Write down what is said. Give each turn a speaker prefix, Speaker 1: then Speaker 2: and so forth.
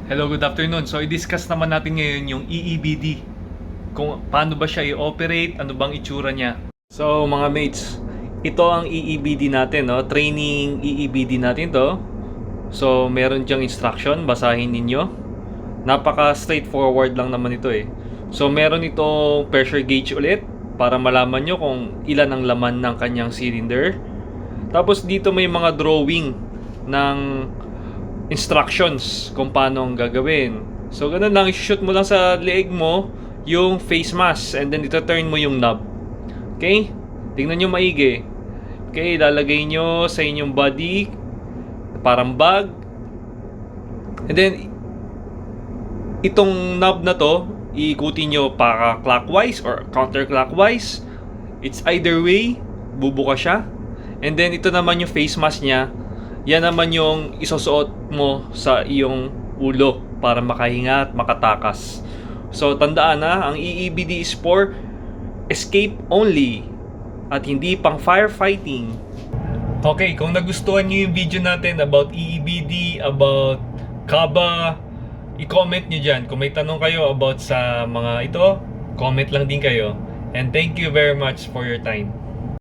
Speaker 1: Hello, good afternoon. So, i-discuss naman natin ngayon yung EEBD. Kung paano ba siya i-operate, ano bang itsura niya. So, mga mates, ito ang EEBD natin, no? Training EEBD natin to. So, meron diyang instruction, basahin ninyo. Napaka straightforward lang naman ito eh. So, meron itong pressure gauge ulit para malaman nyo kung ilan ang laman ng kanyang cylinder. Tapos dito may mga drawing ng instructions kung paano ang gagawin. So, ganun lang, shoot mo lang sa leeg mo yung face mask and then ito-turn mo yung knob. Okay? Tingnan nyo maigi. Okay, lalagay nyo sa inyong body parang bag. And then, itong knob na to, iikutin nyo para clockwise or counterclockwise. It's either way, bubuka siya. And then, ito naman yung face mask niya. Yan naman yung isusuot mo sa iyong ulo para makahinga at makatakas. So, tandaan na, ang EEBD is for escape only at hindi pang firefighting. Okay, kung nagustuhan niyo yung video natin about EEBD, about KABA, i-comment nyo dyan. Kung may tanong kayo about sa mga ito, comment lang din kayo. And thank you very much for your time.